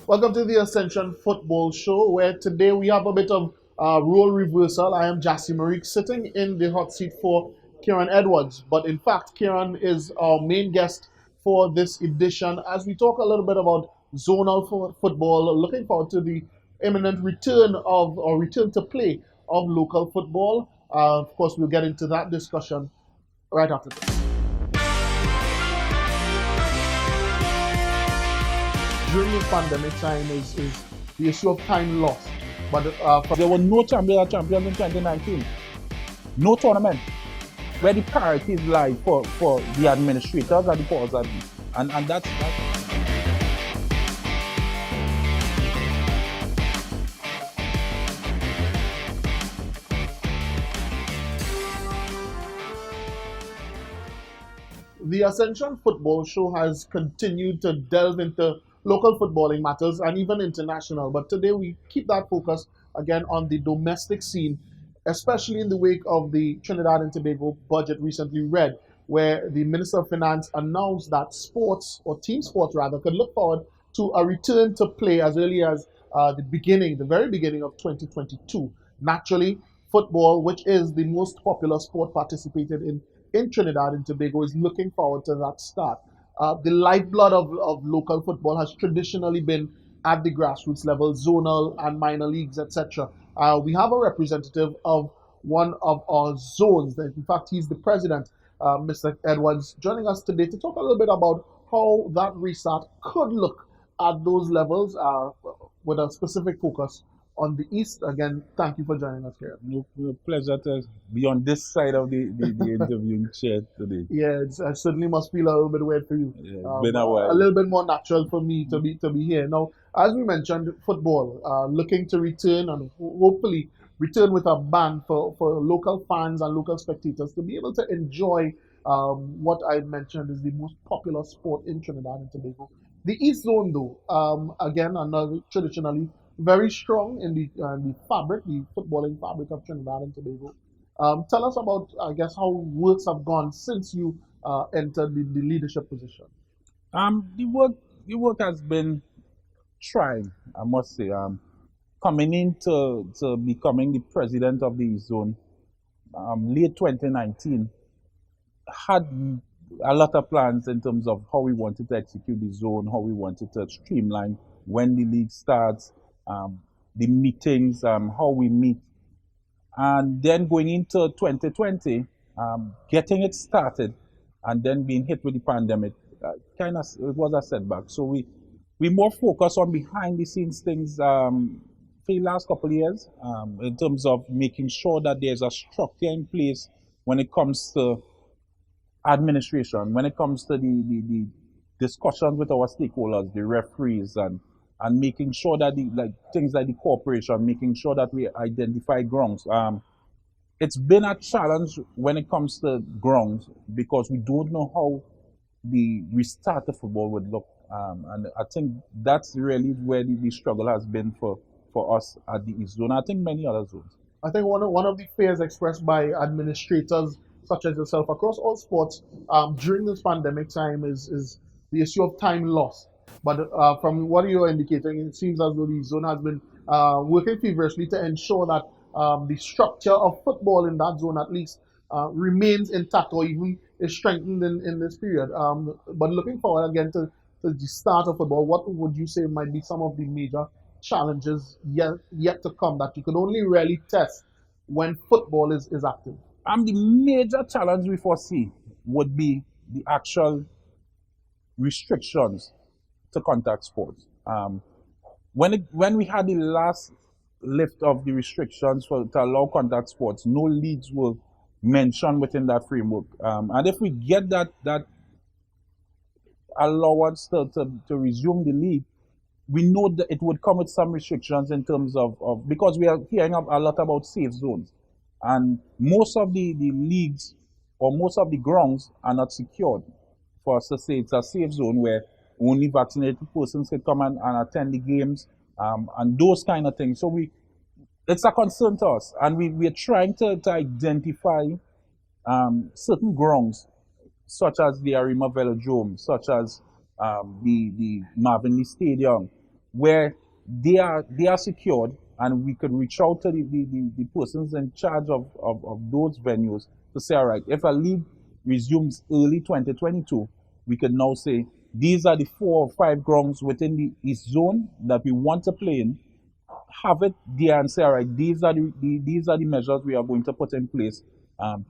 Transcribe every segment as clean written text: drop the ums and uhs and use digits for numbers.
Welcome to the Ascension Football Show, where today we have a bit of role reversal. I am Jassy Marik sitting in the hot seat for Kieran Edwards, but in fact, Kieran is our main guest for this edition as we talk a little bit about zonal football. Looking forward to the imminent return of or return to play of local football. Of course, we'll get into that discussion right after this. During this pandemic time is the issue of time lost. But There were no champions in 2019. No tournament. Where the priorities lie for the administrators and the powers that be. And that's the Ascension Football Show has continued to delve into local footballing matters and even international. But today we keep that focus again on the domestic scene, especially in the wake of the Trinidad and Tobago budget recently read, where the Minister of Finance announced that sports, or team sports rather, could look forward to a return to play as early as the very beginning of 2022. Naturally, football, which is the most popular sport participated in Trinidad and Tobago, is looking forward to that start. The lifeblood of local football has traditionally been at the grassroots level, zonal and minor leagues, etc. We have a representative of one of our zones. In fact, he's the president, Mr. Edwards, joining us today to talk a little bit about how that restart could look at those levels with a specific focus on the East. Again, thank you for joining us here. a pleasure to be on this side of the interviewing chair today. Yeah, it certainly must feel a little bit weird for you. Yeah, it's been a while. A little bit more natural for me to be here now. As we mentioned, football looking to return and hopefully return with a bang for local fans and local spectators to be able to enjoy what I mentioned is the most popular sport in Trinidad and Tobago. The East Zone, though, again, another traditionally very strong in the fabric, the footballing fabric of Trinidad and Tobago. Tell us about, I guess, how works have gone since you entered the leadership position. The work has been trying, I must say. Coming to becoming the president of the zone, late 2019, had a lot of plans in terms of how we wanted to execute the zone, how we wanted to streamline when the league starts, the meetings, how we meet. And then going into 2020, getting it started and then being hit with the pandemic, it was a setback. So we more focus on behind the scenes things for the last couple of years in terms of making sure that there's a structure in place when it comes to administration, when it comes to the discussions with our stakeholders, the referees, and making sure that things like the corporation, making sure that we identify grounds. It's been a challenge when it comes to grounds because we don't know how the restart of football would look. And I think that's really where the struggle has been for us at the East Zone. I think many other zones. I think one of the fears expressed by administrators such as yourself across all sports during this pandemic time is the issue of time lost. But from what you're indicating, it seems as though the zone has been working feverishly to ensure that the structure of football in that zone at least remains intact or even is strengthened in this period. But looking forward again to the start of football, what would you say might be some of the major challenges yet to come that you could only really test when football is active? The major challenge we foresee would be the actual restrictions to contact sports. When we had the last lift of the restrictions to allow contact sports, no leagues were mentioned within that framework. And if we get that allowance to resume the league, we know that it would come with some restrictions in terms of because we are hearing a lot about safe zones. And most of the leagues or most of the grounds are not secured for us to say it's a safe zone where only vaccinated persons can come and attend the games and those kind of things. So it's a concern to us, and we are trying to identify certain grounds, such as the Arima Velodrome, such as the Marvin Lee Stadium, where they are secured, and we could reach out to the persons in charge of those venues to say, all right, if a league resumes early 2022, we can now say these are the 4 or 5 grounds within the East Zone that we want to play in. Have it there and say, all right, these are the measures we are going to put in place.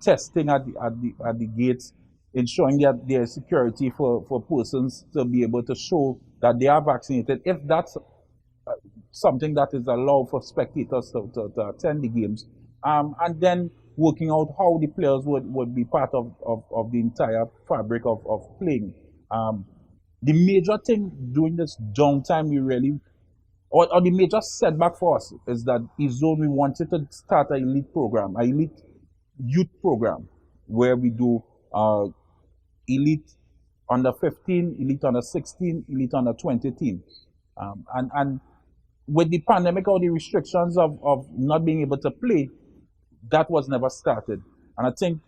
Testing at the gates, ensuring that there is security for persons to be able to show that they are vaccinated. If that's something that is allowed for spectators to attend the games, and then working out how the players would be part of the entire fabric of playing. Um, the major thing during this downtime, we really, or the major setback for us is that Izone, we wanted to start an elite program, an elite youth program, where we do elite under 15, elite under 16, elite under 20 team. And with the pandemic or the restrictions of not being able to play, that was never started. And I think,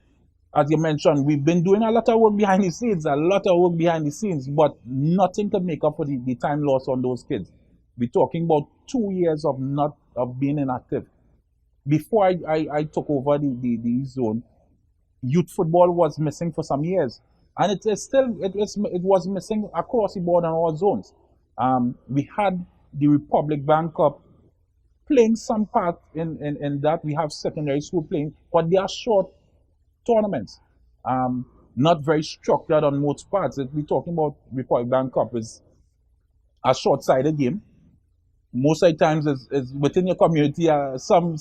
as you mentioned, we've been doing a lot of work behind the scenes, but nothing to make up for the time lost on those kids. We're talking about 2 years of being inactive. Before I took over the zone, youth football was missing for some years, and it was missing across the board in all zones. We had the Republic Bank Cup playing some part in that. We have secondary school playing, but they are short tournaments, not very structured on most parts. If we're talking about Republic Bank Cup, is a short-sided game. Most of the times is within your community, some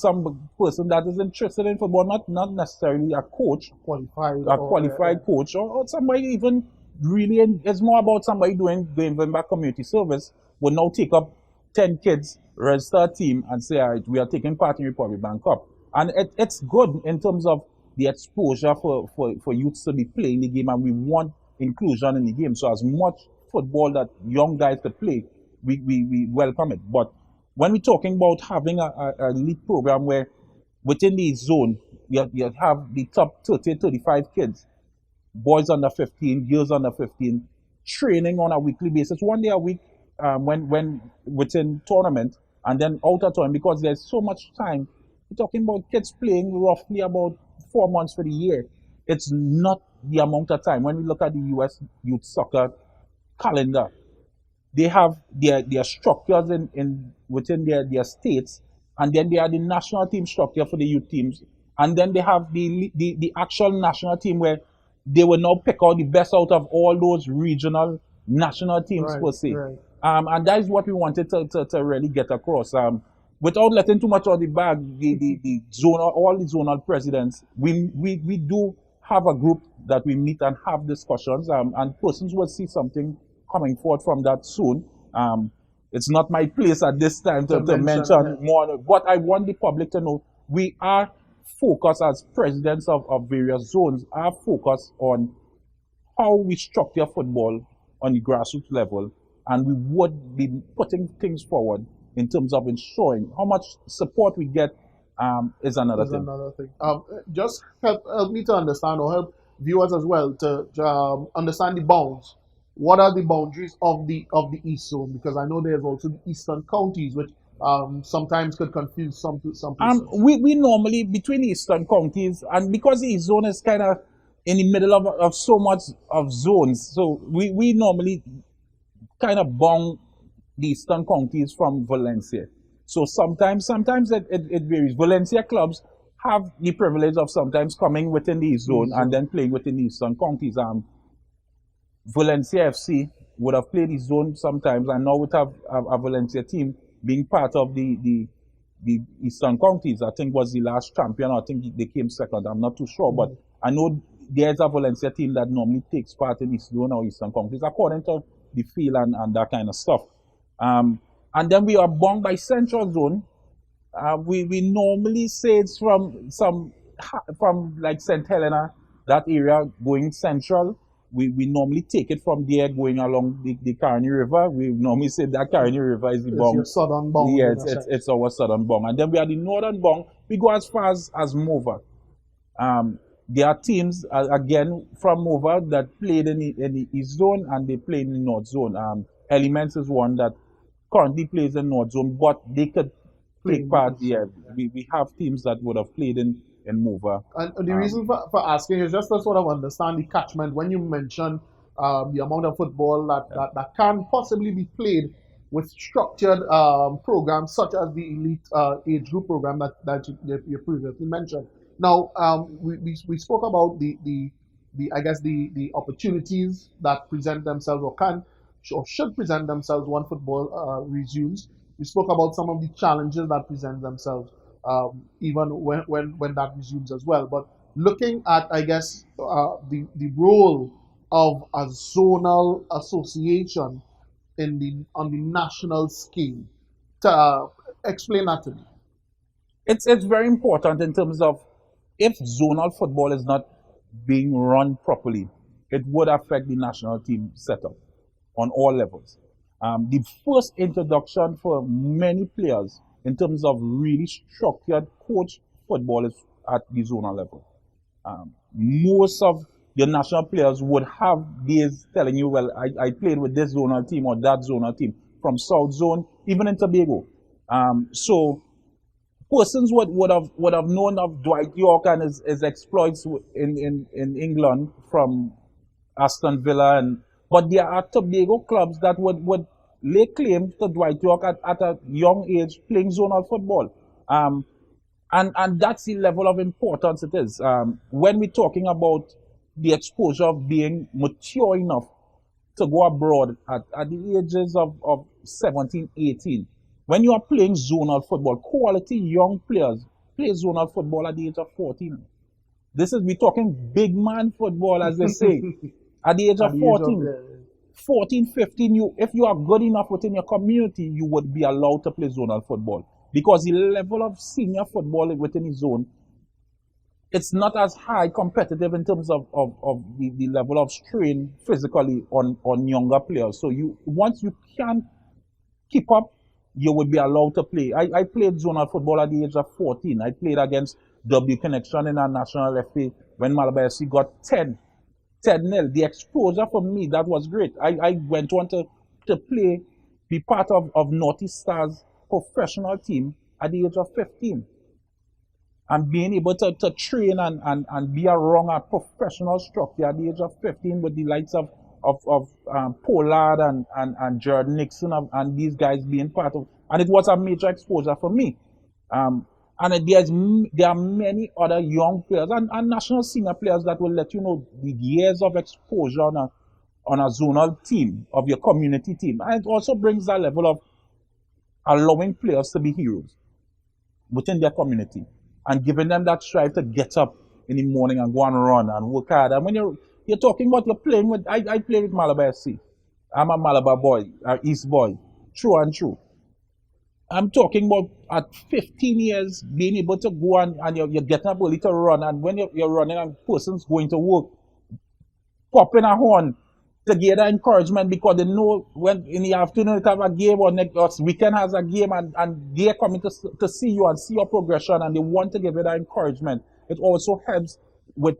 person that is interested in football, not necessarily a coach, Qualified a or qualified coach, or somebody even really, it's more about somebody doing back community service will now take up 10 kids, register a team, and say, all right, we are taking part in Republic Bank Cup. And it's good in terms of the exposure for youths to be playing the game, and we want inclusion in the game. So as much football that young guys could play, we welcome it. But when we're talking about having a elite program where within the zone, you have the top 30, 35 kids, boys under 15, girls under 15, training on a weekly basis, 1 day a week, when within tournament, and then out of tournament, because there's so much time. We're talking about kids playing roughly about 4 months for the year. It's not the amount of time. When we look at the US youth soccer calendar, they have their structures in within their states, and then they are the national team structure for the youth teams, and then they have the actual national team where they will now pick out the best out of all those regional national teams right, per se. right. And that is what we wanted to really get across. Without letting too much of the bag, the zonal, all the zonal presidents, we do have a group that we meet and have discussions, and persons will see something coming forth from that soon. It's not my place at this time to mention more, but I want the public to know we are focused as presidents of various zones, are focused on how we structure football on the grassroots level, and we would be putting things forward in terms of ensuring how much support we get is another Is thing. another thing. Just help me to understand, or help viewers as well to understand the bounds. What are the boundaries of the East Zone? Because I know there's also the Eastern counties, which sometimes could confuse some persons. We normally, between the eastern counties, and because the East Zone is kind of in the middle of so much of zones, so we normally kind of bound the eastern counties from Valencia. So sometimes it varies. Valencia clubs have the privilege of sometimes coming within the East Zone and then playing within the eastern counties. Valencia FC would have played East Zone sometimes, and now would have a Valencia team being part of the eastern counties. I think was the last champion. I think they came second. I'm not too sure, but I know there's a Valencia team that normally takes part in East Zone or eastern counties according to the feel and that kind of stuff. And then we are bound by Central Zone. We normally say it's from like St. Helena, that area going central. We normally take it from there going along the Carney River. We normally say that Carney River is the It's bong. your southern bound. Yeah, in a sense. it's our southern bong. And then we are the northern bong. We go as far as Mova. There are teams, again, from Mova that played in the East Zone and they play in the North Zone. Elements is one that currently plays in North Zone, but they could take Playing the part. East Yeah, Zone. we have teams that would have played in Mova. And the Um, reason for asking is just to sort of understand the catchment when you mention the amount of football that can possibly be played with structured programs such as the elite age group program that you previously mentioned. Now, we spoke about the I guess the opportunities that present themselves or can or should present themselves when football resumes. We spoke about some of the challenges that present themselves even when that resumes as well. But looking at, I guess, the role of a zonal association in the on the national scale, to, explain that to me. it's very important in terms of if zonal football is not being run properly, it would affect the national team setup on all levels. The first introduction for many players in terms of really structured coach football is at the zonal level. Most of the national players would have days telling you, well, I played with this zonal team or that zonal team from South Zone, even in Tobago. So persons would have known of Dwight York and his exploits in England from Aston Villa, but there are Tobago clubs that would lay claim to Dwight York at a young age playing zonal football. And that's the level of importance it is. When we're talking about the exposure of being mature enough to go abroad at the ages of 17, 18, when you are playing zonal football, quality young players play zonal football at the age of 14. We're talking big man football, as they say. At the age At of the age of 14, 14, 15, if you are good enough within your community, you would be allowed to play zonal football. Because the level of senior football within the zone, it's not as high competitive in terms of the level of strain physically on younger players. So once you can keep up, you would be allowed to play. I played zonal football at the age of 14. I played against W Connection in our national FA when Malabar FC got 10-0. The exposure for me, that was great. I went on to play, be part of Northeast Stars professional team at the age of 15. And being able to train and be around a professional structure at the age of 15 with the likes of Pollard and Jared Nixon and these guys being part of, and it was a major exposure for me. And there are many other young players and national senior players that will let you know the years of exposure on a zonal team of your community team. And it also brings that level of allowing players to be heroes within their community and giving them that strive to get up in the morning and go and run and work hard. And when you're talking about you're playing with, I play with Malabar FC. I'm a Malabar boy, East boy, true and true. I'm talking about at 15 years being able to go and you're getting up early to run, and when you're running and person's going to work, popping a horn to get that encouragement because they know when in the afternoon they have a game or next or weekend has a game and they're coming to see you and see your progression and they want to give you that encouragement. It also helps with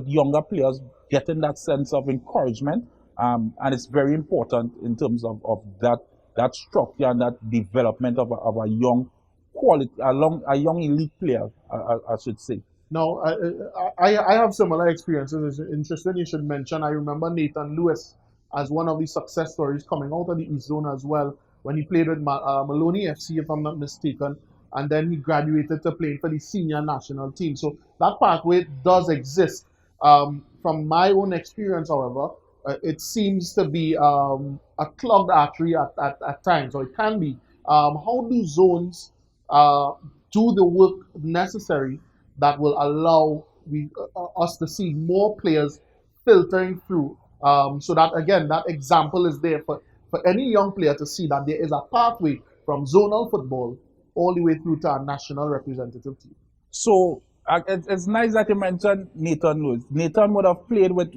younger players getting that sense of encouragement, and it's very important in terms of that structure and that development of a young quality, a young elite player, I should say. Now, I have similar experiences. It's interesting you should mention. I remember Nathan Lewis as one of the success stories coming out of the East Zone as well when he played with Maloney FC, if I'm not mistaken, and then he graduated to playing for the senior national team. So that pathway does exist. From my own experience, however, it seems to be a clogged artery at times, or it can be. How do zones do the work necessary that will allow us to see more players filtering through, so that again that example is there for any young player to see that there is a pathway from zonal football all the way through to our national representative team. So it's nice that you mentioned Nathan Lewis. Nathan would have played with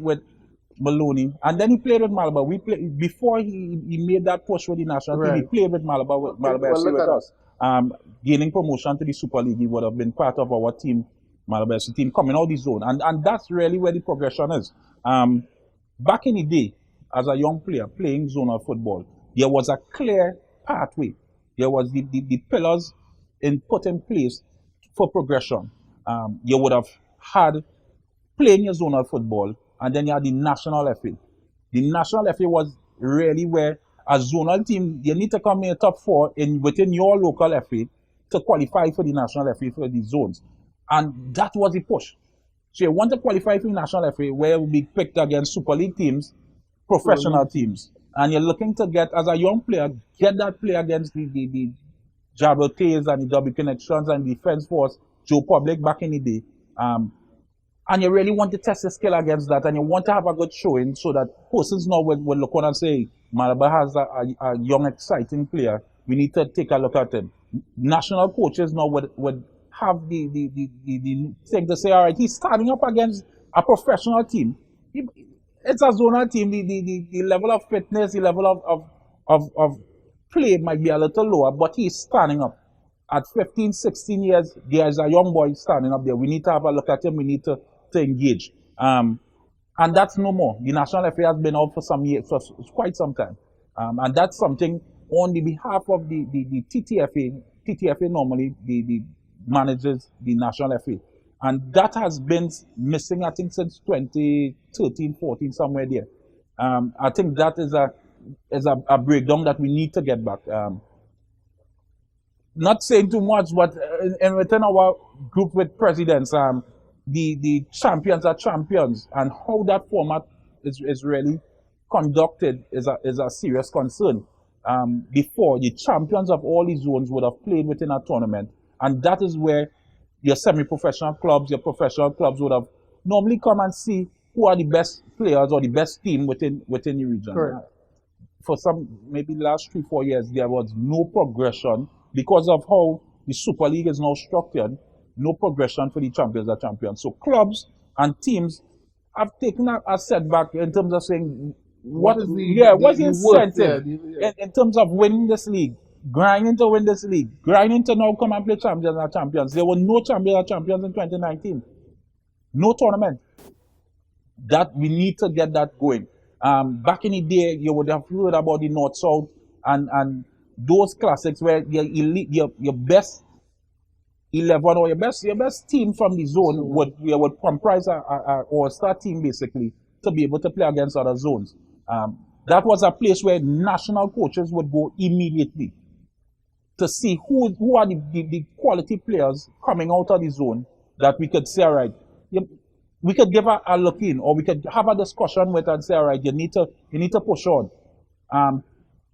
Maloney, and then he played with Malabar. We played before he made that push with the national team. He Right. played with Malabar Malabar Well, FC look with at that. us. Gaining promotion to the Super League, he would have been part of our team, Malabar FC team, coming out the zone, and that's really where the progression is. Back in the day, as a young player playing zonal football, there was a clear pathway. There was the pillars put in place for progression. You would have had playing your zonal football, and then you had the national FA. The national FA was really where a zonal team, you need to come in the top four within your local FA to qualify for the national FA for the zones. And that was the push. So you want to qualify for the national FA where it will be picked against Super League teams, professional teams. And you're looking to get, as a young player, get that play against the Jabotays and the W Connections and the Defense Force, Joe Public back in the day. And you really want to test the skill against that, and you want to have a good showing so that persons now will look on and say, Malabar has a young, exciting player. We need to take a look at him. National coaches now would have the thing to say, all right, he's starting up against a professional team. It's a zonal team. The level of fitness, the level of play might be a little lower, but he's standing up. At 15, 16 years, there's a young boy standing up there. We need to have a look at him. We need to engage. And that's no more. The National FA has been out for some years, for quite some time. And that's something on the behalf of the TTFA. TTFA normally the manages the National FA. And that has been missing, I think, since 2013, 14, somewhere there. I think that is a breakdown that we need to get back. Not saying too much, but within our group with presidents, the champions are champions, and how that format is really conducted is a serious concern. Before, the champions of all these zones would have played within a tournament, and that is where your semi-professional clubs, your professional clubs would have normally come and see who are the best players or the best team within the region. Correct. For some, maybe last 3-4 years, there was no progression because of how the Super League is now structured. No progression for the champions or champions. So clubs and teams have taken a setback in terms of saying what's the incentive in terms of winning this league, grinding to win this league, grinding to now come and play champions or champions. There were no champions or champions in 2019. No tournament. That we need to get that going. Back in the day, you would have heard about the North South and those classics where your best 11 or your best team from the zone would comprise a all-star team basically to be able to play against other zones. That was a place where national coaches would go immediately to see who are the quality players coming out of the zone that we could say, all right, we could give a look in, or we could have a discussion with and say, all right, you need to push on.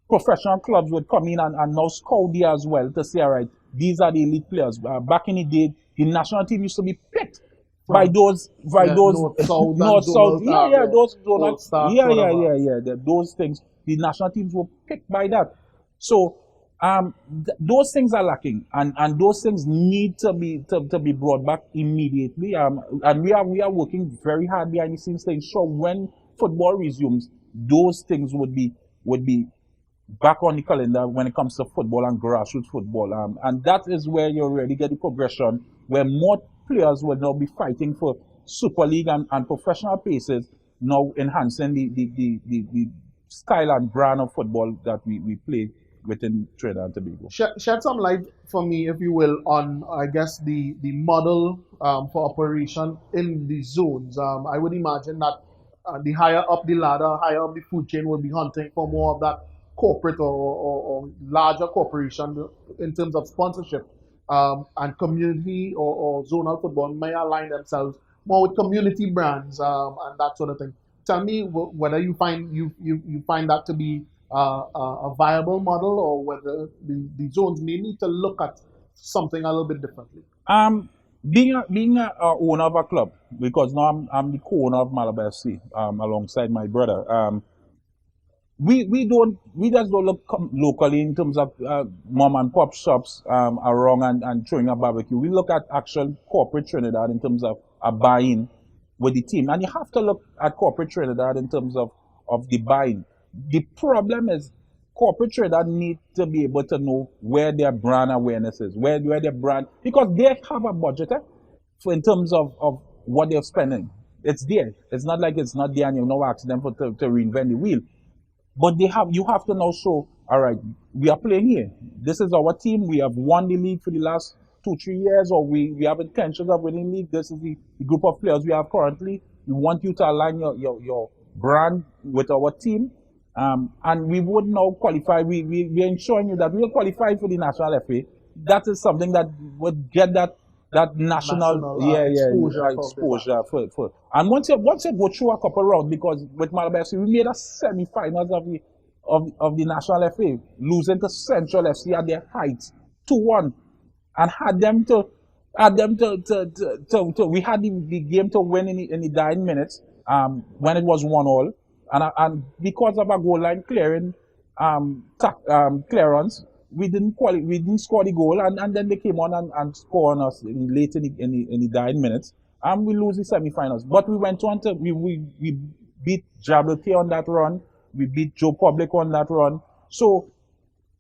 Professional clubs would come in and now scout there as well to say, all right, these are the elite players. Back in the day, the national team used to be picked by those North South, those those things. The national teams were picked by that. So those things are lacking, and those things need to be brought back immediately. And we are working very hard behind the scenes to ensure when football resumes, those things would be back on the calendar when it comes to football and grassroots football. And that is where you already get the progression, where more players will now be fighting for Super League and professional places, now enhancing the style and brand of football that we play within Trinidad and Tobago. Shed some light for me, if you will, on, I guess, the model for operation in the zones. I would imagine that the higher up the ladder, higher up the food chain will be hunting for more of that corporate or larger corporation in terms of sponsorship, and community or zonal football may align themselves more with community brands and that sort of thing. Tell me whether you find that to be a viable model, or whether the zones may need to look at something a little bit differently. Being a owner of a club, because now I'm the co-owner of Malabar FC alongside my brother. We just don't look locally in terms of mom and pop shops around and throwing a barbecue. We look at actual corporate Trinidad in terms of a buy-in with the team, and you have to look at corporate Trinidad in terms of the buy-in. The problem is corporate Trinidad need to be able to know where their brand awareness is, where their brand, because they have a budget for in terms of what they're spending. It's there. It's not like it's not there and you know ask them to reinvent the wheel. But you have to now show, all all right, we are playing here. This is our team. We have won the league for the last 2-3 years, or we have intentions of winning the league. This is the group of players we have currently. We want you to align your brand with our team. And we would now qualify. We're ensuring you that we will qualify for the National FA. That is something that would get that national exposure for. And once you go through a couple rounds, because with Malabar we made a semi-finals of the National FA, losing to Central FC at their height 2-1, and had them to we had the game to win in the dying minutes when it was 1-1, and because of a goal line clearing clearance, we didn't score the goal, and then they came on and scored on us late in the dying minutes, and we lose the semi-finals. But we went on to we beat Jabalti on that run, we beat Joe Public on that run. So,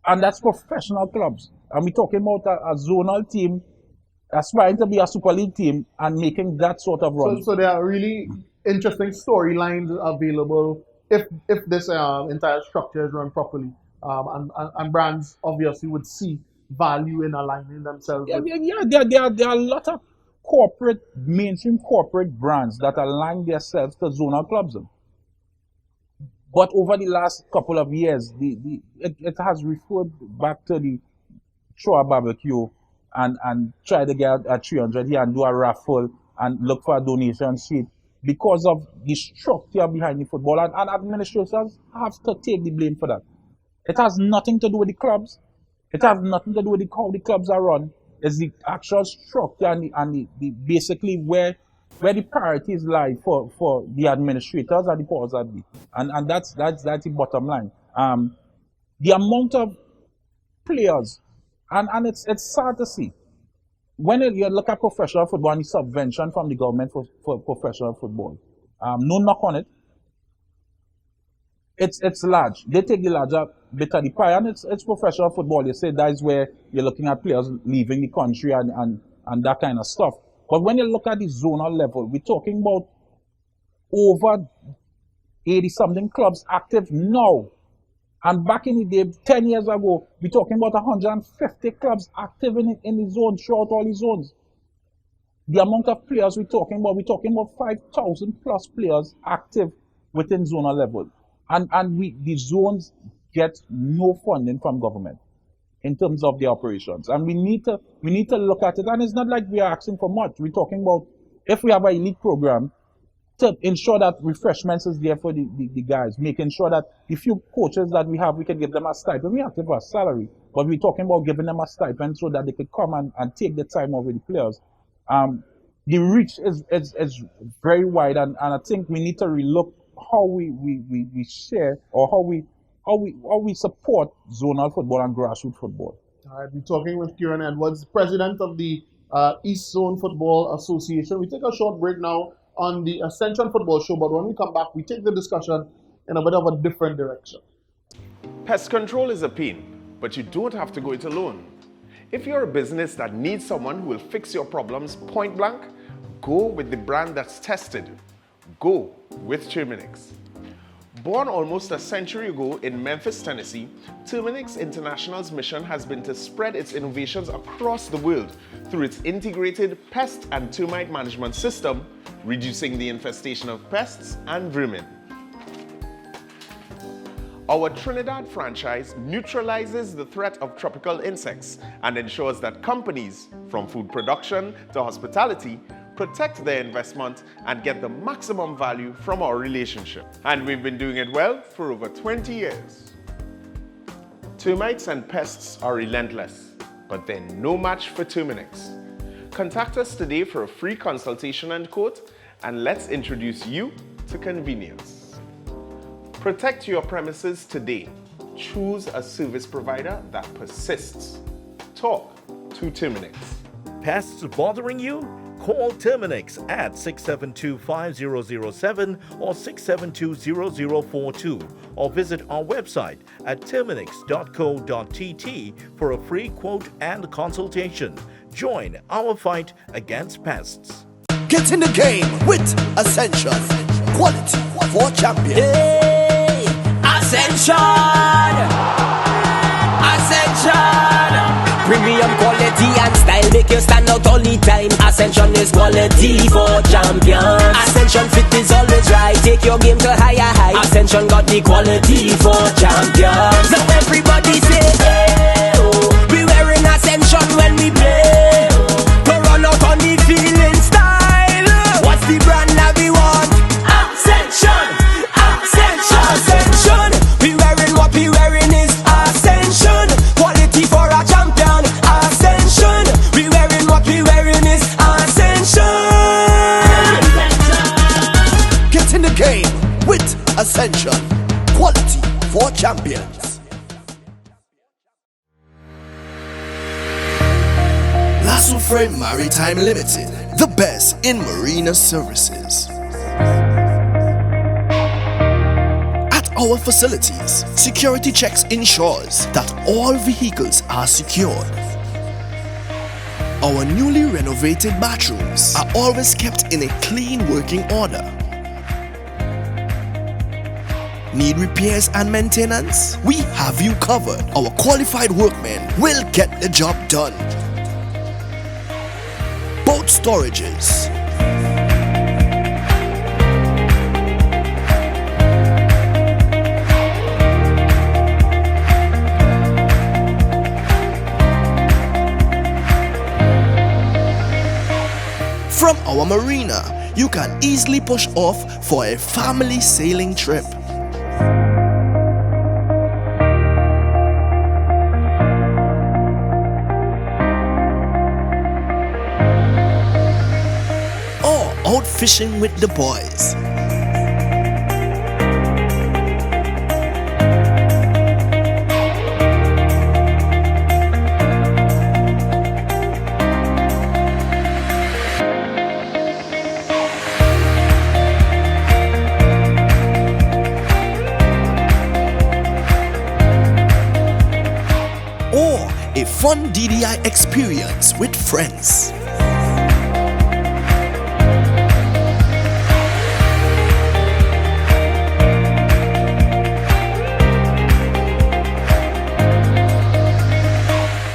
and that's professional clubs, and we're talking about a zonal team aspiring to be a Super League team and making that sort of run. So there are really interesting storylines available if this entire structure is run properly. And brands obviously would see value in aligning themselves. There are a lot of mainstream corporate brands that align themselves to zonal clubs. But over the last couple of years, it has referred back to the throw a barbecue and try to get a 300 here and do a raffle and look for a donation sheet because of the structure behind the football. And administrators have to take the blame for that. It has nothing to do with the clubs. It has nothing to do with how the clubs are run. It's the actual structure and the basically where the priorities lie for the administrators and the powers that be. And that's the bottom line. The amount of players, and it's sad to see. When you look at professional football and the subvention from the government for professional football, no knock on it. It's large. They take the larger bit of the pie, and it's professional football. You say that is where you're looking at players leaving the country and that kind of stuff. But when you look at the zonal level, we're talking about over 80-something clubs active now. And back in the day, 10 years ago, we're talking about 150 clubs active in the zone, throughout all the zones. The amount of players we're talking about 5,000 plus players active within zonal level. And the zones get no funding from government in terms of the operations. And we need to look at it. And it's not like we are asking for much. We're talking about if we have an elite program, to ensure that refreshments is there for the guys, making sure that the few coaches that we have, we can give them a stipend. We have to give a salary, but we're talking about giving them a stipend so that they could come and take the time off with the players. The reach is very wide, and I think we need to relook how we share, or how we support zonal football and grassroots football. All right, we're talking with Kieran Edwards, president of the East Zone Football Association. We take a short break now on the Ascension Football Show, but when we come back, we take the discussion in a bit of a different direction. Pest control is a pain, but you don't have to go it alone. If you're a business that needs someone who will fix your problems point blank, go with the brand that's tested. Go with Terminix. Born almost a century ago in Memphis, Tennessee, Terminix International's mission has been to spread its innovations across the world through its integrated pest and termite management system, reducing the infestation of pests and vermin. Our Trinidad franchise neutralizes the threat of tropical insects and ensures that companies, from food production to hospitality, protect their investment and get the maximum value from our relationship. And we've been doing it well for over 20 years. Termites and pests are relentless, but they're no match for Terminix. Contact us today for a free consultation and quote, and let's introduce you to convenience. Protect your premises today. Choose a service provider that persists. Talk to Terminix. Pests bothering you? Call Terminix at 672-5007 or 672-0042 or visit our website at terminix.co.tt for a free quote and consultation. Join our fight against pests. Get in the game with Ascension. Quality for champions. Hey, Ascension! Ascension. Premium quality and style make you stand out all the time. Ascension is quality for champions. Ascension fit is always right. Take your game to higher heights. Ascension got the quality for champions. So everybody say, hey, oh. We wearing Ascension when we play. To run out on the field in style. What's the brand that we want? Ascension, Ascension, Ascension. We wearing what we wearing is Ascension. Quality for a champion. Ascension. We wearing what we wearing is Ascension. Get in the game with Ascension. Quality for champions. Lasso Frame Maritime Limited, the best in marina services. At our facilities, security checks ensures that all vehicles are secured. Our newly renovated bathrooms are always kept in a clean working order. Need repairs and maintenance? We have you covered. Our qualified workmen will get the job done. Boat storages, from our marina, you can easily push off for a family sailing trip. Or out fishing with the boys. Or a fun DDI experience with friends.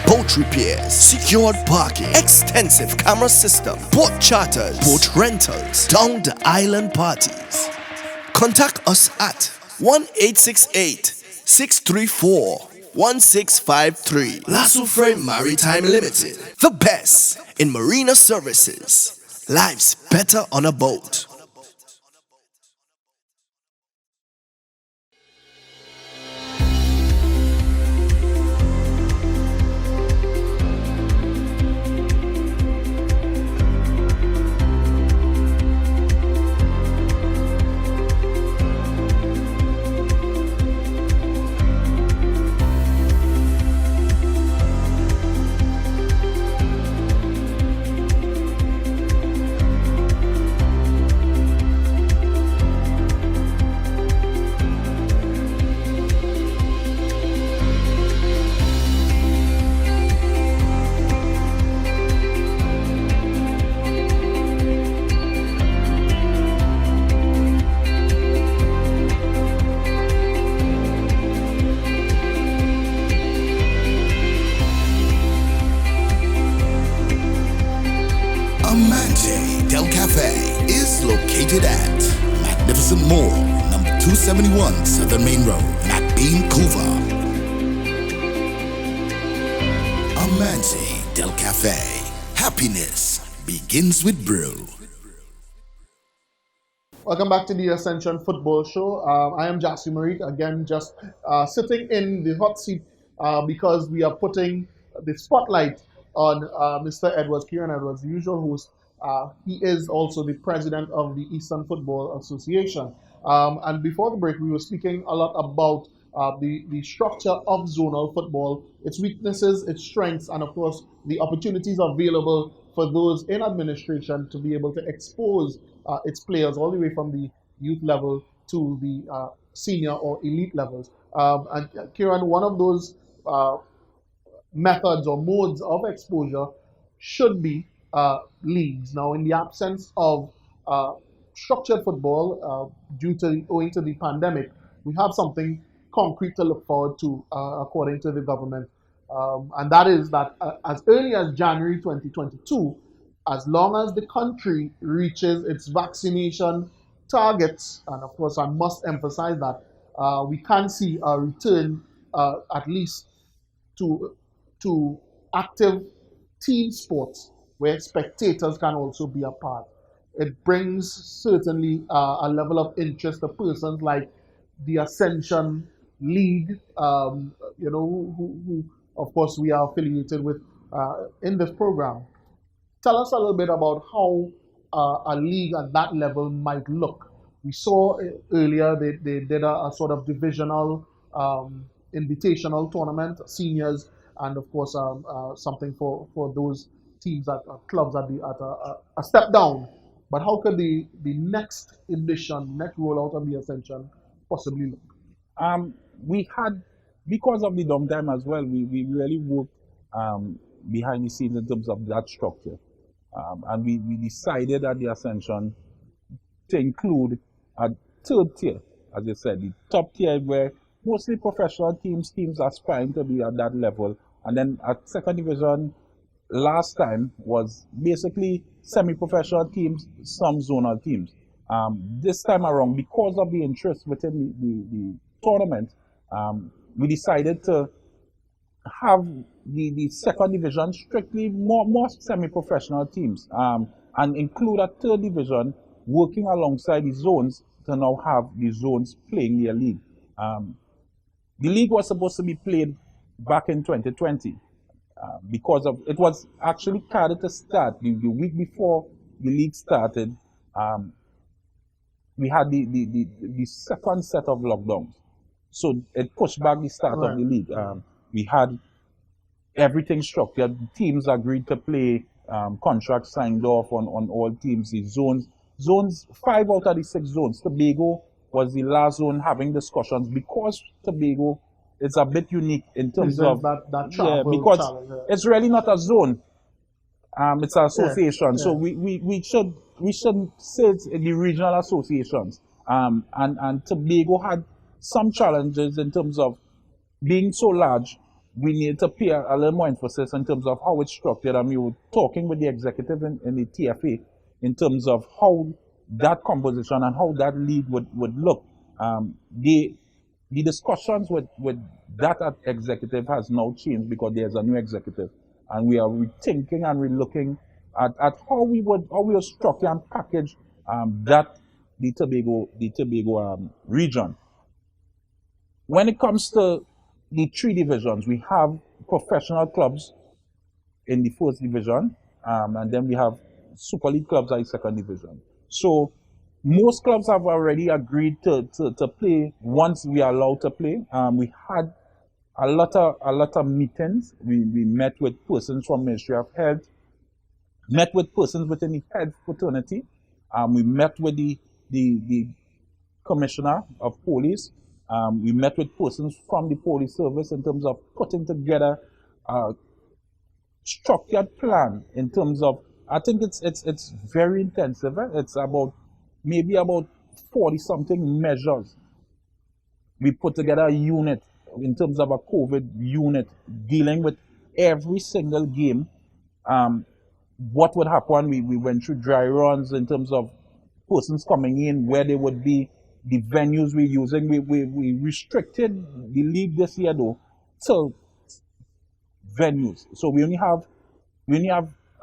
Boat repairs, secured parking, extensive camera system, boat charters, boat rentals, down the island parties. Contact us at 1-868-634-1653. Lasso Frame Maritime Limited, the best in marina services. Life's better on a boat. Amante Del Cafe is located at Magnificent Mall, number 271 Southern Main Road, McBean, Couva. Amante Del Cafe. Happiness begins with brew. Welcome back to the Ascension Football Show. I am Jassy Marik, again, just sitting in the hot seat because we are putting the spotlight on Mr. Edwards, Kieran Edwards, the usual host. He is also the president of the Eastern Football Association. And before the break, we were speaking a lot about the structure of zonal football, its weaknesses, its strengths, and of course, the opportunities available for those in administration to be able to expose its players all the way from the youth level to the senior or elite levels. And Kieran, one of those methods or modes of exposure should be leagues. Now, in the absence of structured football, owing to the pandemic, we have something concrete to look forward to, according to the government. and that is that as early as January 2022, as long as the country reaches its vaccination targets, and of course I must emphasize that we can see a return at least to active team sports where spectators can also be a part. It brings certainly a level of interest to persons like the Ascension League, who of course we are affiliated with in this program. Tell us a little bit about how a league at that level might look. We saw earlier they did a sort of divisional invitational tournament, seniors, and of course something for those teams that clubs at a step down. But how could the next edition, next rollout of the Ascension possibly look? We had, because of the downtime as well, we really worked behind the scenes in terms of that structure. And we decided at the Ascension to include a third tier, as you said, the top tier where mostly professional teams aspiring to be at that level. And then at second division, last time was basically semi-professional teams, some zonal teams. This time around, because of the interest within the tournament, we decided to have the second division strictly more semi-professional teams, and include a third division working alongside the zones to now have the zones playing their league. The league was supposed to be played back in 2020 because of it was actually carried to start the week before the league started. We had the second set of lockdowns, so it pushed back the start of the league. We had everything structured. Teams agreed to play. Contracts signed off on all teams. The zones 5 out of the 6 zones. Tobago was the last zone having discussions because Tobago is a bit unique in terms of because it's really not a zone. It's an association. So we should say it's the regional associations. And Tobago had some challenges in terms of being so large. We need to pay a little more emphasis in terms of how it's structured. And we were talking with the executive in the TFA in terms of how that composition and how that league would look. The discussions with that executive has now changed because there's a new executive, and we are rethinking and relooking at how we would structure and package that the Tobago region. When it comes to the 3 divisions, we have professional clubs in the first division, and then we have Super League clubs at the second division. So most clubs have already agreed to play once we are allowed to play. We had a lot of meetings. We met with persons from Ministry of Health, met with persons within the health fraternity. We met with the Commissioner of Police. We met with persons from the police service in terms of putting together a structured plan in terms of, I think it's very intensive. It's maybe about 40 something measures. We put together a unit in terms of a COVID unit dealing with every single game. What would happen? We went through dry runs in terms of persons coming in, where they would be, the venues we're using. We restricted the league this year though to venues. So we only have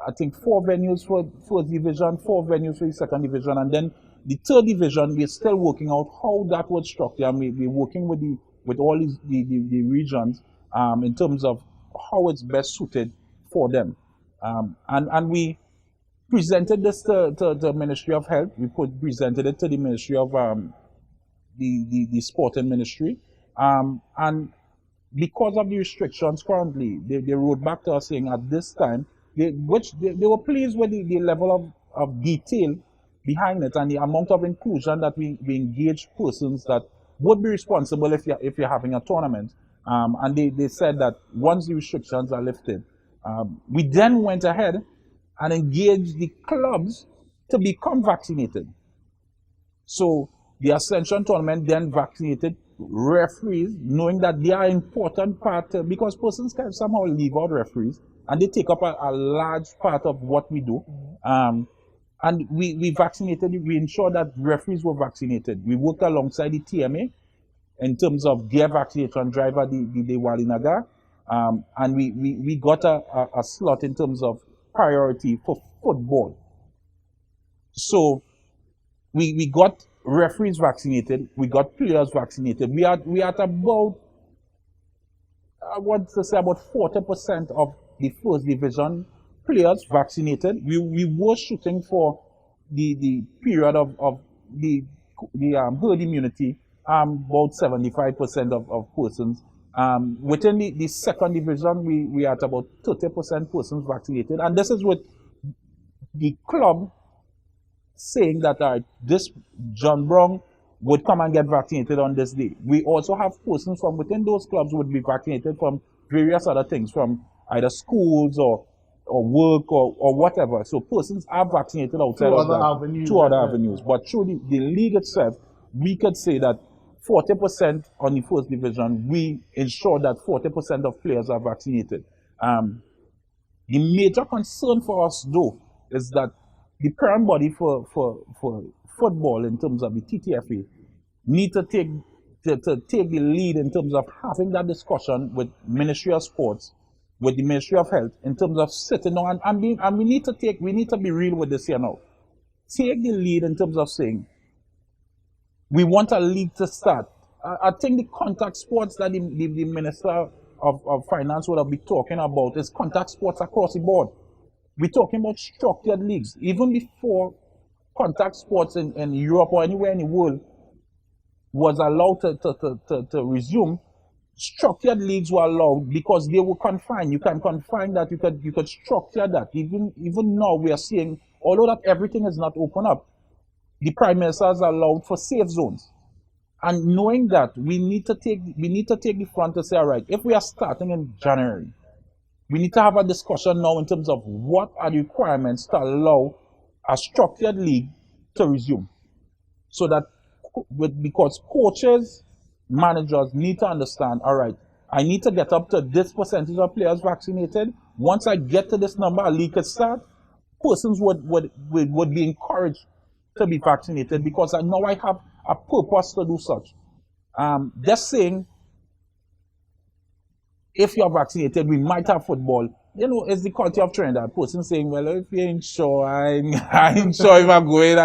I think 4 venues for first division, 4 venues for the second division, and then the third division we're still working out how that would structure. And we're working with all the regions in terms of how it's best suited for them. And we presented this to the Ministry of Health. We presented it to the Ministry of the Sporting Ministry, and because of the restrictions currently, they wrote back to us saying at this time, they were pleased with the level of detail behind it and the amount of inclusion that we engage persons that would be responsible if you're having a tournament. And they said that once the restrictions are lifted, we then went ahead and engaged the clubs to become vaccinated. So the Ascension tournament then vaccinated referees, knowing that they are an important part, because persons can somehow leave out referees, and they take up a large part of what we do. And we vaccinated, we ensured that referees were vaccinated. We worked alongside the TMA in terms of their vaccination driver, the Walinaga. And we got a slot in terms of priority for football. So we got referees vaccinated, we got players vaccinated. We are at about, I want to say about 40% of the first division players vaccinated. We were shooting for the period of the herd immunity, about 75% of persons. Within the second division, we are at about 30% persons vaccinated. And this is with the club saying that this John Brown would come and get vaccinated on this day. We also have persons from within those clubs would be vaccinated from various other things, from either schools or work or whatever. So persons are vaccinated outside of that, two other avenues. But through the league itself, we could say that 40% on the first division, we ensure that 40% of players are vaccinated. The major concern for us, though, is that the parent body for football in terms of the TTFA need to take the lead in terms of having that discussion with Ministry of Sports, with the Ministry of Health, in terms of sitting down and we need to be real with this here now. Take the lead in terms of saying we want a league to start. I think the contact sports that the Minister of Finance would have been talking about is contact sports across the board. We're talking about structured leagues. Even before contact sports in Europe or anywhere in the world was allowed to resume, structured leagues were allowed because they were confined. You can confine that, you could structure that. Even now we are seeing, although that everything is not open up, the Prime Minister has allowed for safe zones. And knowing that, we need to take the front to say, all right, if we are starting in January, we need to have a discussion now in terms of what are the requirements to allow a structured league to resume. So that, because coaches, managers need to understand, all right, I need to get up to this percentage of players vaccinated. Once I get to this number, a league can start. Persons would be encouraged to be vaccinated because now I have a purpose to do such. Just saying, if you're vaccinated, we might have football. You know, it's the culture of Trinidad. Person saying, well, if you ain't sure, I ain't sure if I'm going.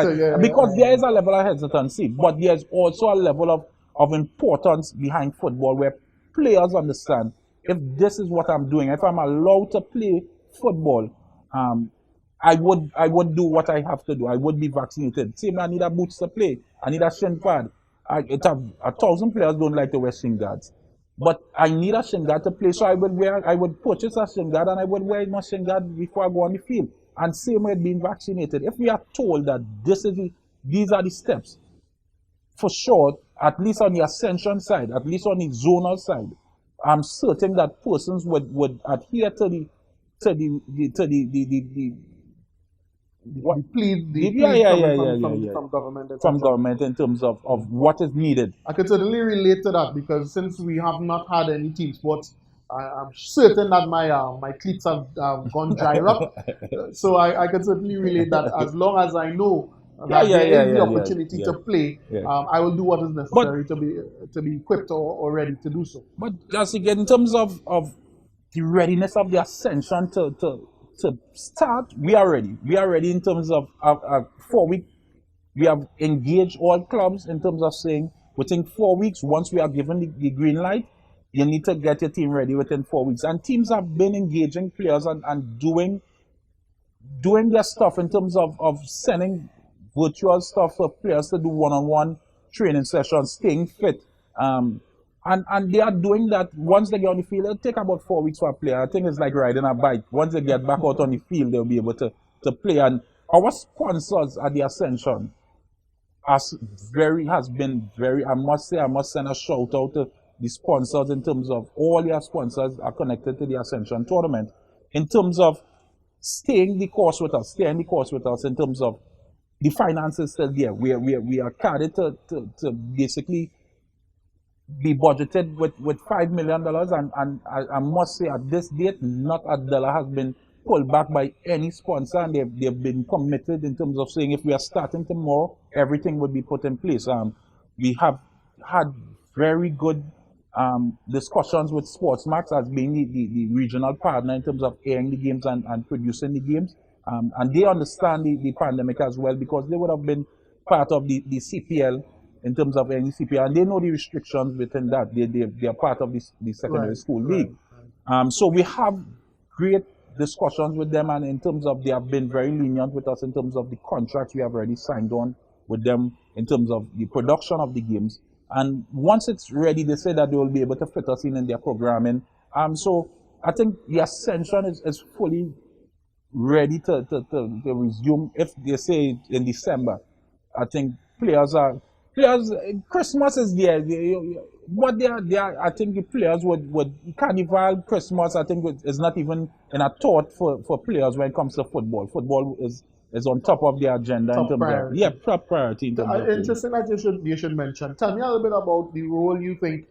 Because there is a level of hesitancy, but there's also a level of importance behind football where players understand, if this is what I'm doing, if I'm allowed to play football, I would do what I have to do. I would be vaccinated. Same, I need a boots to play. I need a shin pad. 1,000 players don't like to wear shin guards. But I need a shin guard to play, so I would purchase a shin guard and I would wear my shin guard before I go on the field. And same with being vaccinated. If we are told that these are the steps, for sure, at least on the Ascension side, at least on the zonal side, I'm certain that persons would adhere to the from government. From government in terms of what is needed. I can certainly relate to that because since we have not had any team sports, I'm certain that my cleats have gone dry up. So I can certainly relate that as long as I know that there is the opportunity to play, I will do what is necessary to be equipped or ready to do so. But just again, in terms of the readiness of the Ascension to start, we are ready. We are ready in terms of 4 weeks. We have engaged all clubs in terms of saying within 4 weeks, once we are given the green light, you need to get your team ready within 4 weeks. And teams have been engaging players and doing their stuff in terms of sending virtual stuff for players to do one-on-one training sessions, staying fit. And they are doing that. Once they get on the field, it'll take about 4 weeks for a player. I think it's like riding a bike. Once they get back out on the field, they'll be able to play. And our sponsors at the Ascension has been very, I must send a shout out to the sponsors in terms of all their sponsors are connected to the Ascension tournament. In terms of staying the course with us in terms of the finances still there. We are carried to basically be budgeted with $5 million, and I must say at this date, not a dollar has been pulled back by any sponsor, and they've been committed in terms of saying if we are starting tomorrow, everything would be put in place. We have had very good discussions with Sportsmax as being the regional partner in terms of airing the games and producing the games. And they understand the pandemic as well, because they would have been part of the CPL in terms of any CPL, and they know the restrictions within that. They are part of the secondary school league. So we have great discussions with them, and in terms of they have been very lenient with us in terms of the contracts we have already signed on with them in terms of the production of the games. And once it's ready, they say that they will be able to fit us in their programming. So I think the Ascension is fully ready to resume. If they say in December, I think players, Christmas is there. But they are, I think the players would Carnival, Christmas, I think is not even in a thought for players when it comes to football. Football is on top of the agenda Top in terms priority. of top priority in terms of Interesting that you should mention. Tell me a little bit about the role you think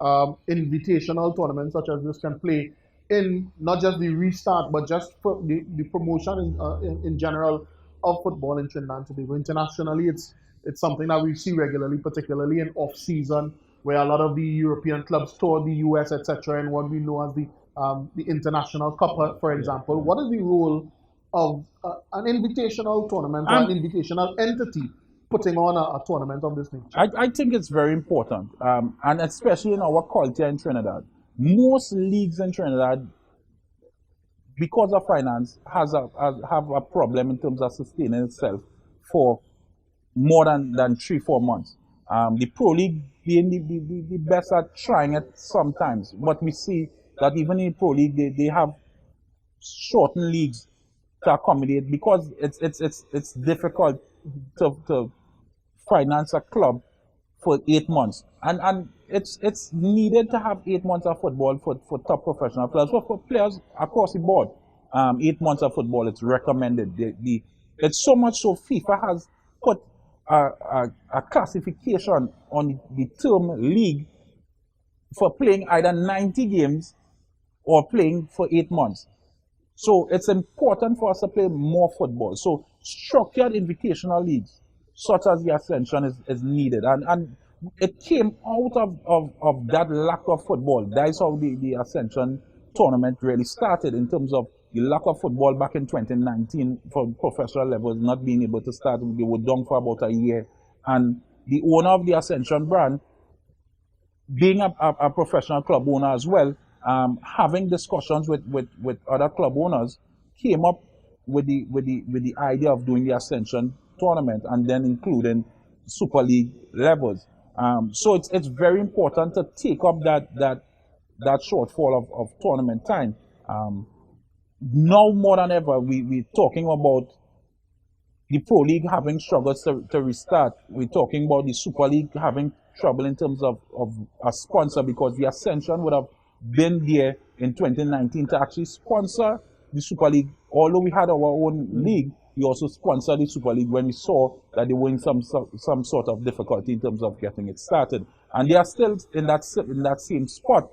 invitational tournaments such as this can play in not just the restart, but just for the promotion in general of football in Trinidad and Tobago. Internationally, it's something that we see regularly, particularly in off season, where a lot of the European clubs tour the US, etc., and what we know as the International Cup, for example. What is the role of an invitational tournament or an invitational entity putting on a tournament of this nature? I think it's very important, and especially in our culture in Trinidad. Most leagues in Trinidad, because of finance, have a problem in terms of sustaining itself for more than 3-4 months. The Pro League being the best at trying it sometimes, but we see that even in Pro League they have shortened leagues to accommodate, because it's difficult to finance a club for 8 months, and it's needed to have 8 months of football for top professional players. For players across the board, 8 months of football, it's recommended. It's so much so FIFA has put a classification on the term league for playing either 90 games or playing for 8 months. So it's important for us to play more football. So structured invitational leagues such as the Ascension is needed, and it came out of that lack of football. That's how the Ascension tournament really started, in terms of the lack of football back in 2019 for professional levels, not being able to start. They were down for about a year, and the owner of the Ascension brand, being a professional club owner as well, having discussions with other club owners, came up with the idea of doing the Ascension tournament, and then including Super League levels. So it's very important to take up that shortfall of tournament time. Now more than ever, we're talking about the Pro League having struggles to restart. We're talking about the Super League having trouble in terms of a sponsor, because the Ascension would have been there in 2019 to actually sponsor the Super League. Although we had our own league, we also sponsored the Super League when we saw that they were in some sort of difficulty in terms of getting it started. And they are still in that same spot.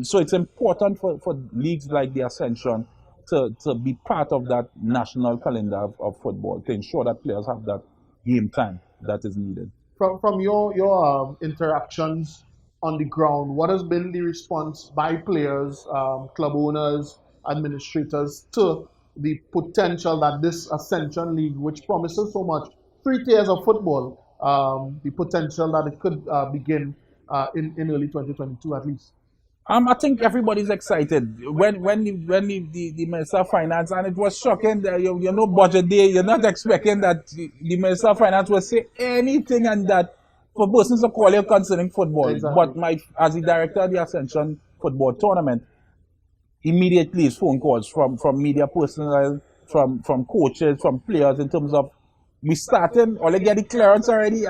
So it's important for leagues like the Ascension to be part of that national calendar of football, to ensure that players have that game time that is needed. From your interactions on the ground, what has been the response by players, club owners, administrators to the potential that this Ascension League, which promises so much, 3 tiers of football, the potential that it could begin in early 2022 at least? I think everybody's excited when the Minister of Finance, and it was shocking that you know budget day, you're not expecting that the Minister of Finance will say anything and that for persons to call you concerning football. Exactly. But as the director of the Ascension football tournament, immediately his phone calls from media personnel, from coaches, from players, in terms of we starting or they get the clearance already.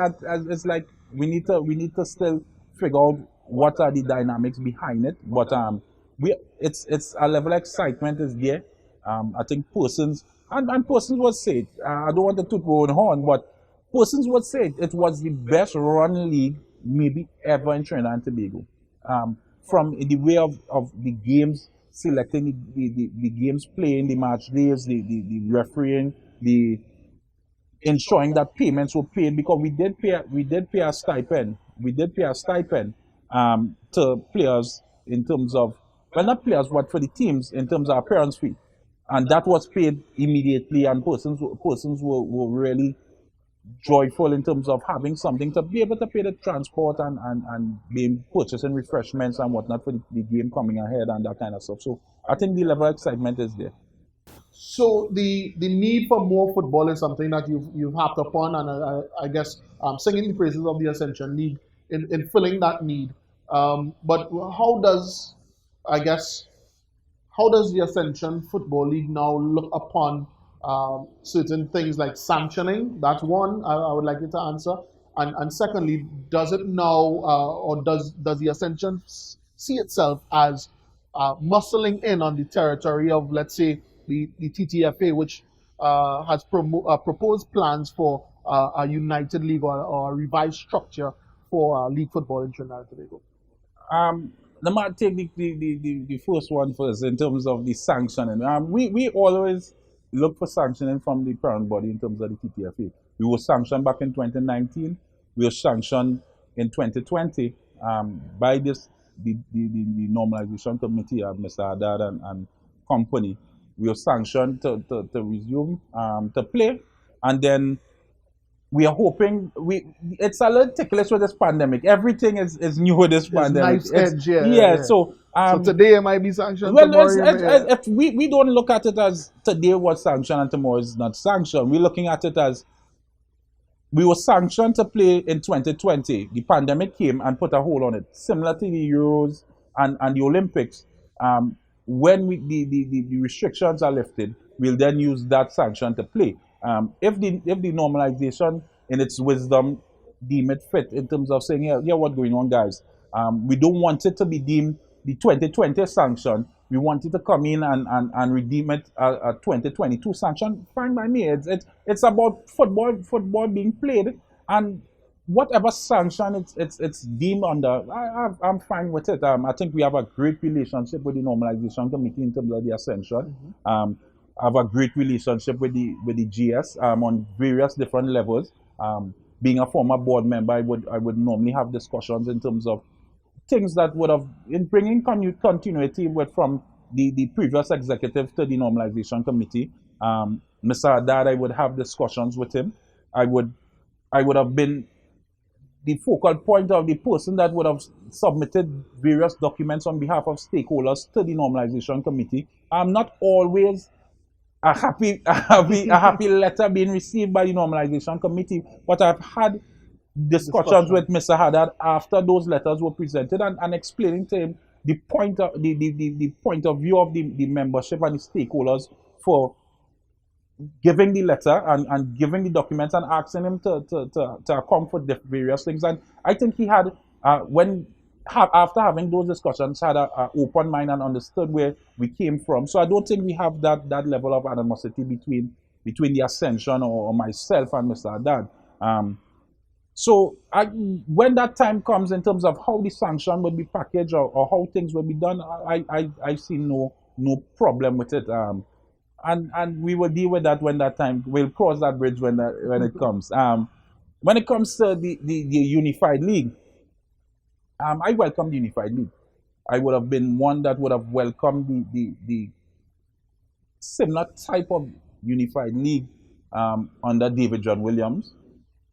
It's like we need to still figure out what are the dynamics behind it. But it's a level of excitement is there. I think persons would say it. I don't want to toot my own horn, but persons would say it was the best run league maybe ever in Trinidad and Tobago. From the way of the games, selecting the games, playing the match days, the refereeing, the ensuring that payments were paid, because we did pay a stipend. We did pay a stipend to players in terms of, well, not players, but for the teams in terms of appearance fee, and that was paid immediately. And persons were really joyful in terms of having something to be able to pay the transport and being purchasing refreshments and whatnot for the game coming ahead and that kind of stuff. So I think the level of excitement is there. So the need for more football is something that you've harped upon, and I guess singing the praises of the Ascension League in filling that need. But how does, I guess, how does the Ascension Football League now look upon certain things like sanctioning? That's one I would like you to answer. And secondly, does it now, or does the Ascension see itself as muscling in on the territory of, let's say, the TTFA, which has proposed plans for a united league or a revised structure for league football in Trinidad and Tobago? Let me take the first one first in terms of the sanctioning. We always look for sanctioning from the parent body in terms of the TTFA. We were sanctioned back in 2019. We were sanctioned in 2020 by the normalization committee of Mr. Haddad and company. We were sanctioned to resume to play, and then we are hoping it's a little ticklish with this pandemic. Everything is new with this pandemic. Knife's edge, yeah. Yeah. So today it might be sanctioned. Well, tomorrow, if we don't look at it as today was sanctioned and tomorrow is not sanctioned. We're looking at it as we were sanctioned to play in 2020. The pandemic came and put a hold on it, similar to the Euros and the Olympics. When the restrictions are lifted, we'll then use that sanction to play. If the normalization in its wisdom deem it fit in terms of saying, yeah, what's going on, guys? We don't want it to be deemed the 2020 sanction. We want it to come in and redeem it a 2022 sanction. Fine by me. It's about football being played, and whatever sanction it's deemed under, I'm fine with it. I think we have a great relationship with the normalization committee in terms of the Ascension. I have a great relationship with the GS on various different levels. Being a former board member, I would normally have discussions in terms of things that would have in bringing continuity from the previous executive to the normalization committee. Mr. Haddad, I would have discussions with him. I would have been the focal point of the person that would have submitted various documents on behalf of stakeholders to the normalization committee. I'm not always a happy letter being received by the normalization committee, but I've had discussions with Mr. Haddad after those letters were presented and explaining to him the point of view of the membership and the stakeholders for giving the letter and giving the documents and asking him to account for the various things. And I think he had after having those discussions, had an open mind and understood where we came from. So I don't think we have that level of animosity between the Ascension or myself and Mr. Haddad. So when that time comes in terms of how the sanction would be packaged or how things will be done, I see no problem with it. And we will deal with that when that time. We'll cross that bridge when it comes. When it comes to the Unified League, I welcome the Unified League. I would have been one that would have welcomed the similar type of Unified League under David John Williams.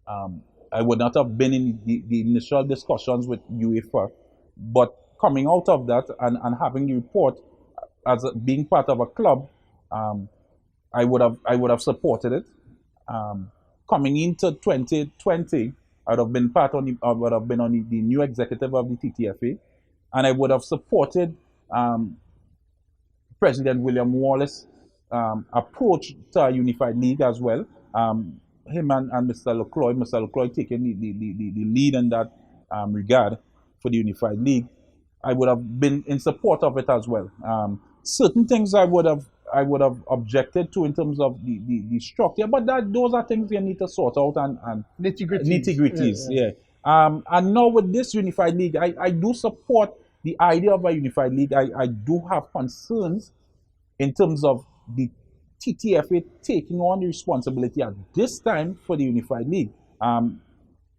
I would not have been in the initial discussions with UEFA, but coming out of that and having the report as being part of a club, I would have supported it. Coming into 2020, I would have been on the new executive of the TTFA, and I would have supported President William Wallace's approach to a unified league as well. Him and Mr. Lecloy taking the lead in that regard for the unified league. I would have been in support of it as well. Certain things I would have objected to in terms of the structure, but those are things you need to sort out and nitty-gritties. Yeah. And now with this unified league, I do support the idea of a unified league. I do have concerns in terms of the TTFA taking on the responsibility at this time for the unified league. On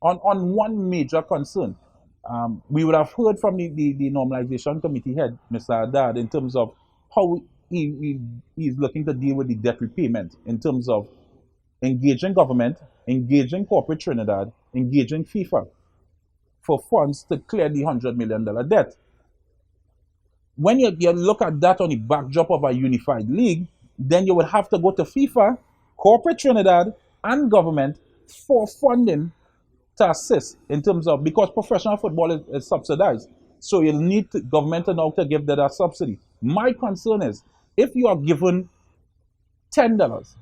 one major concern, we would have heard from the normalization committee head, Mr. Haddad, in terms of how he's looking to deal with the debt repayment, in terms of engaging government, engaging corporate Trinidad, engaging FIFA for funds to clear the $100 million debt. When you look at that on the backdrop of a unified league, then you would have to go to FIFA, corporate Trinidad, and government for funding to assist in terms of, because professional football is subsidized. So you'll need government now to give that a subsidy. My concern is, if you are given $10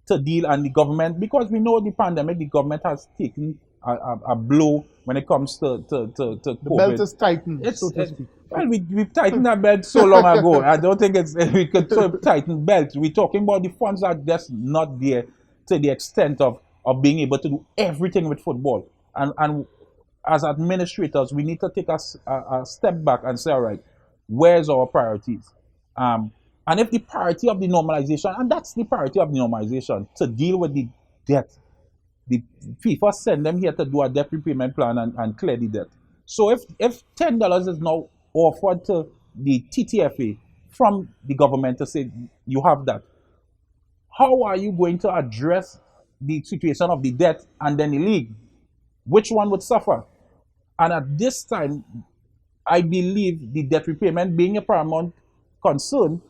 to deal, and the government, because we know the pandemic, the government has taken a blow when it comes to COVID. The belt is tightened, so to speak. Well, we've tightened that belt so long ago. I don't think we could tighten belts. We're talking about the funds are just not there to the extent of being able to do everything with football. And as administrators, we need to take a step back and say, all right, where's our priorities? And if the priority of the normalization, and that's the priority of the normalization, to deal with the debt, the FIFA send them here to do a debt repayment plan and clear the debt. So if $10 is now offered to the TTFA from the government to say, you have that, how are you going to address the situation of the debt and then the league? Which one would suffer? And at this time, I believe the debt repayment, being a paramount concern,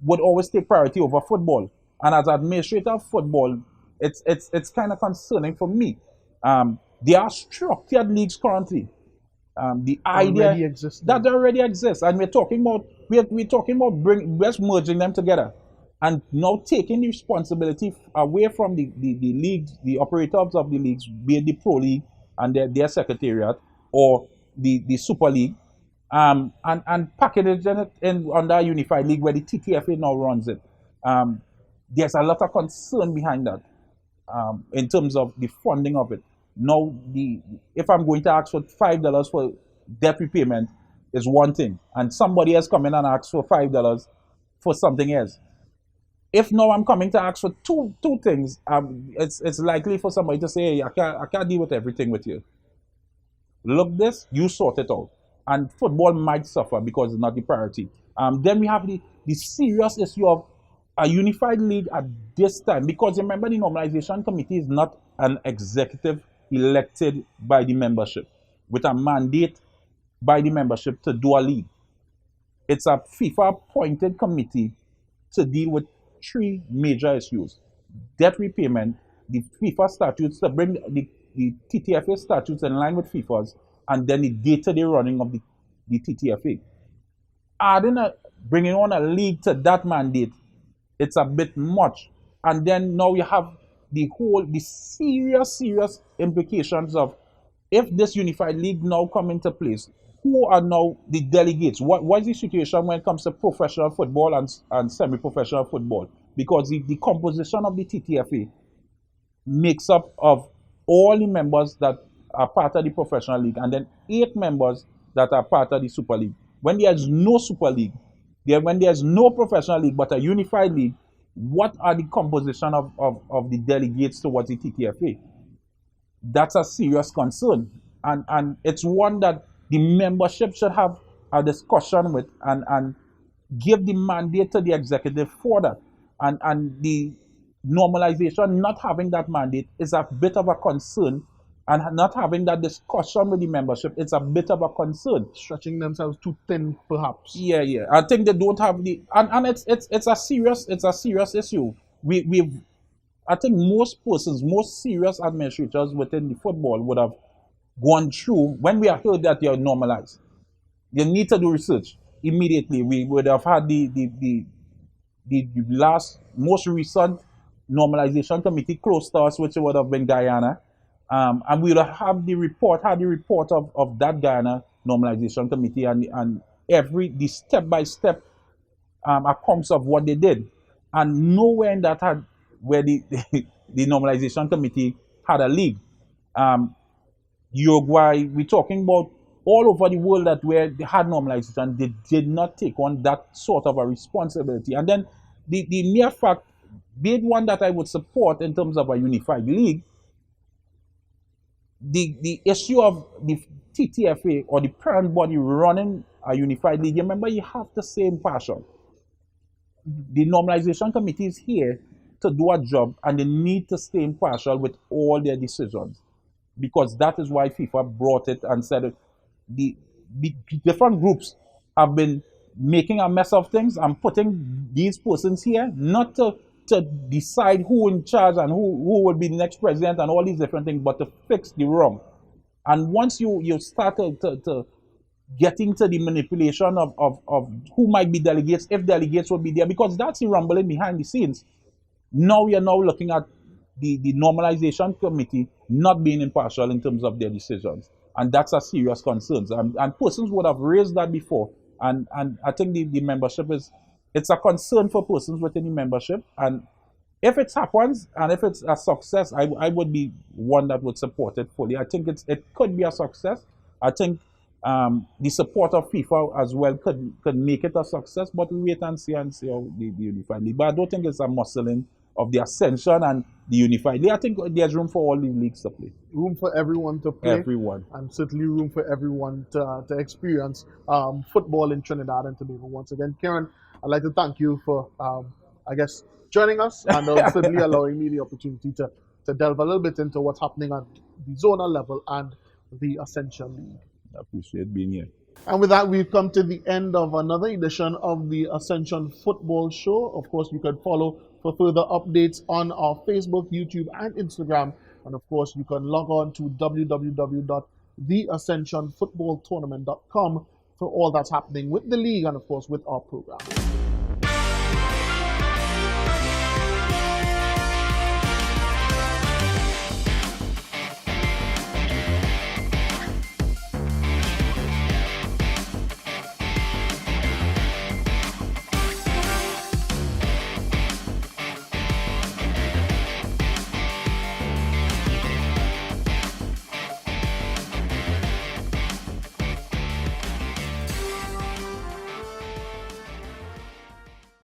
would always take priority over football. And as administrator of football, it's kind of concerning for me. There are structured leagues currently. The idea that already exists, and we're talking about just merging them together, and now taking the responsibility away from the leagues, the operators of the leagues, be it the Pro League and their secretariat, or the Super League, and packaging it in under a unified league where the TTFA now runs it. There's a lot of concern behind that in terms of the funding of it. Now, if I'm going to ask for $5 for debt repayment is one thing, and somebody else come in and ask for $5 for something else. If now I'm coming to ask for two things, it's likely for somebody to say, hey, I can't deal with everything with you. Look this, you sort it out. And football might suffer because it's not the priority. Then we have the serious issue of a unified league at this time, because remember, the normalization committee is not an executive elected by the membership with a mandate by the membership to do a league. It's a FIFA appointed committee to deal with three major issues: debt repayment, the FIFA statutes, to bring the TTFA statutes in line with FIFA's, and then the day-to-day running of the TTFA. Bringing on a league to that mandate, it's a bit much. And then now you have the serious implications of, if this unified league now come into place, who are now the delegates? What is the situation when it comes to professional football and semi-professional football? Because the composition of the TTFA makes up of all the members that are part of the professional league, and then 8 members that are part of the Super League. When there's no Super League, when there's no professional league but a unified league, what are the composition of the delegates towards the TTFA? That's a serious concern. And it's one that the membership should have a discussion with and give the mandate to the executive for that. And the normalization not having that mandate is a bit of a concern, and not having that discussion with the membership, it's a bit of a concern. Stretching themselves too thin, perhaps. Yeah. I think they don't have and it's a serious issue. I think most persons, most serious administrators within the football would have gone through, when we are heard that you're normalized, you need to do research immediately. We would have had the most recent normalization committee close to us, which would have been Guyana. And we would have had the report of that Guyana normalization committee and the step-by-step accounts of what they did. And nowhere in that had where the normalization committee had a league. Uruguay, we're talking about all over the world that where they had normalization, they did not take on that sort of a responsibility. And then the mere fact, be it one that I would support in terms of a unified league, the issue of the TTFA or the parent body running a unified league, remember you have to stay impartial. The normalization committee is here to do a job and they need to stay impartial with all their decisions, because that is why FIFA brought it and said the different groups have been making a mess of things and putting these persons here not to decide who in charge and who will be the next president and all these different things, but to fix the wrong. And once you start to get into the manipulation of who might be delegates, if delegates will be there, because that's the rumbling behind the scenes. Now we are now looking at the normalization committee not being impartial in terms of their decisions. And that's a serious concern. And persons would have raised that before. And I think the membership it's a concern for persons within the membership. And if it happens and if it's a success, I would be one that would support it fully. I think it could be a success. I think the support of FIFA as well could make it a success, but we wait and see how the unified league. But I don't think it's a muscling of the Ascension and the unified league. I think there's room for all the leagues to play. Room for everyone to play. Everyone. And certainly room for everyone to experience football in Trinidad and Tobago. Once again, Kieran, I'd like to thank you for, joining us and certainly allowing me the opportunity to delve a little bit into what's happening at the zonal level and the Ascension League. I appreciate being here. And with that, we've come to the end of another edition of the Ascension Football Show. Of course, you can follow for further updates on our Facebook, YouTube, and Instagram. And of course, you can log on to www.theascensionfootballtournament.com for all that's happening with the league and of course with our program.